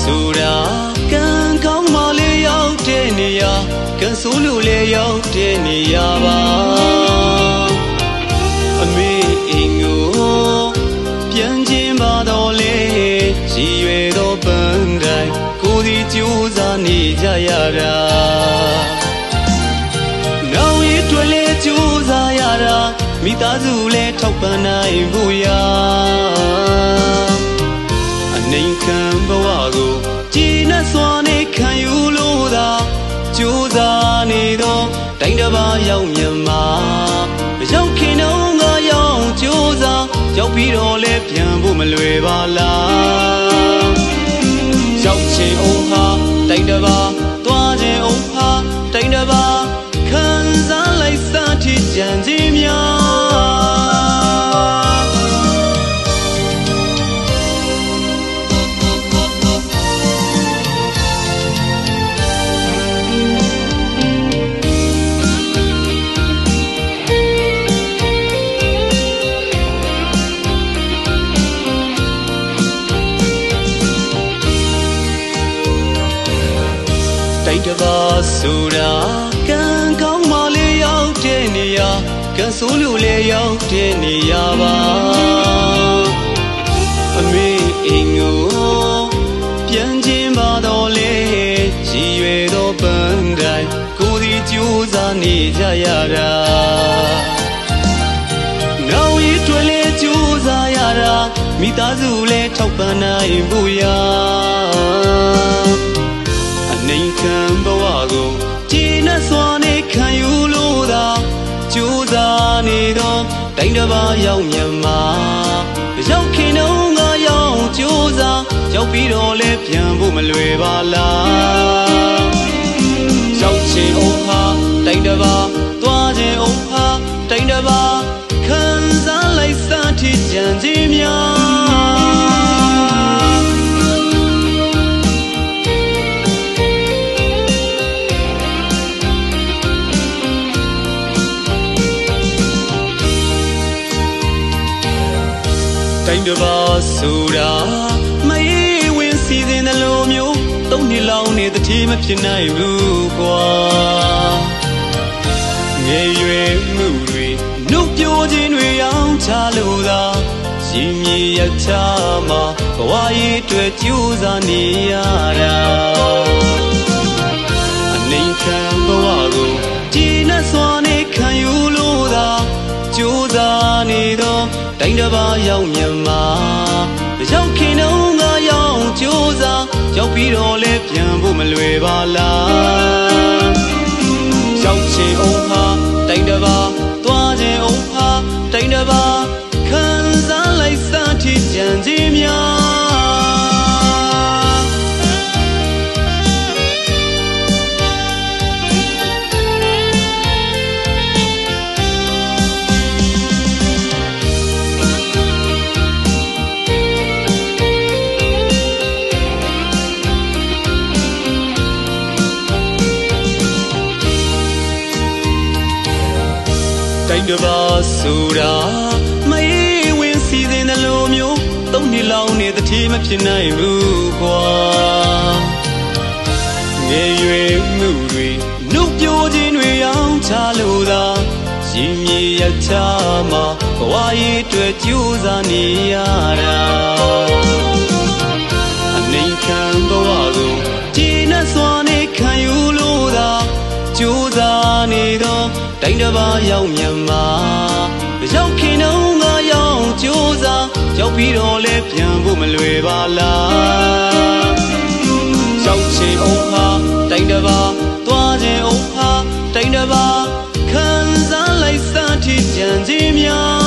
ဆိုတာကံကောင်းမှလေးရောက်တဲ့နေရာကံဆိုးလို့လေးရောက်တဲ့နေရာပါအမေအိမ်ကိုပြန်ခြင်းပါတော့လေရည်ရွယ်သောပန်းတိုင်းကိုယ်စီကြိုးစားနေကြရတာနောင်ရည်တွေလေးကြိုးစားရတာမိသားစုလည်းထောက်ပံ့နိုင်ဖို့ရာအနေခံဘဝကိုကြည်နဲ့စွာနေခံယူလို့သာကြိုးစားနေတော့တိုင်းတစ်ပါးရောက်မြန်မာမရောက်ခင်တော့ငါရောက်ကြိုးစားရောက်ပြီးတော့လဲပြန်ဖို့မလွယ်ပါလားရောက်ချင်အောင်ဟာတိုင်းတစ်ပါးသွားခြင်းအောင်ဟာတိုင်းတစ်ပါးခံစားလိုက်စသည့်ကြံခြင်းများတိုင်းတစ်ပါးဆိုတာကံကောင်းမှလေးရောက်တဲ့နေရာကံဆိုးလို့လေးရောက်တဲ့နေရာပါအမေအိမ်ကိုပြန်ခြင်းပါတော့လေရည်ရွယ်သောပန်းတိုင်းကိုယ်စီကြိုးစားနေကြရတာနောင်ရည်တွေလေးကြိုးစားရတာမိသားစုလည်းထောက်ပံ့နိုင်ဖို့ရာအနေခံဘဝကိုကြည်နဲ့စွာနေခံယူလို့သာကြိုးစားနေတော့တိုင်းတစ်ပါးရောက်မြန်မာရောက်ခင်တော့ငါရောက်ကြိုးစားရောက်ပြီးတော့လဲပြန်ဖို့မလွယ်ပါလားရောက်ချင်အောင်ဟာတိုင်းတစ်ပါးသွားခြင်းအောင်ဟာတိုင်းတစ်ပါးခံစားလိုက်စသည့်ကြံခြင်းများတိုင်းတစ်ပါးဆိုတာမအေးဝင်စီစဉ်တဲ့လိုမျိုးသုံးနှစ်လောင်းနေတတိမဖြစ်နိုင်ဘူးကွာငယ်ရွယ်မှုတွေနှုတ်ပြောခြင်းတွေအောင်ချလို့သာရှင်မြေရချမှာဘဝရေးအတွက်ကြိုးစားနေရတာအနေခံဘဝကိုကြည်နဲ့စွာနေခံယူလို့သာကြိုးစားနေတော့တိုင်းတစ်ပါးရောက်မြန်မာရောက်ခင်တော့ငါရောက်ကြိုးစားရောက်ပြီးတော့လဲပြန်ဖို့မလွယ်ပါလားရောက်ချင်အောင်ဟာတိုင်းတစ်ပါးသွားခြင်းအောင်ဟာတိုင်းတစ်ပါးခံစားလိုက်စသည့်ကြံခြင်းများတိုင်းတစ်ပါးဆိုတာမအေးဝင်စီစဉ်တဲ့လိုမျိုးသုံးနှစ်လောင်းနေတတိမဖြစ်နိုင်ဘူးကွာငယ်ရွယ်မှုတွေနှုတ်ပြောခြင်းတွေအောင်ချလို့သာရှင်မြေရချမှာဘဝရေးအတွက်ကြိုးစားနေရတာအနေခံဘဝကိုကြည်နဲ့စွာနေခံယူလို့သာကြိုးစားနေတော့တိုင်းတစ်ပါးရောက်မြန်မာရောက်ခင်တော့ငါရောက်ကြိုးစားရောက်ပြီးတော့လဲပြန်ဖို့မလွယ်ပါလားရောက်ချင်အောင်ဟာတိုင်းတစ်ပါးသွားခြင်းအောင်ဟာတိုင်းတစ်ပါးခံစားလိုက်စသည့်ကြံခြင်းများ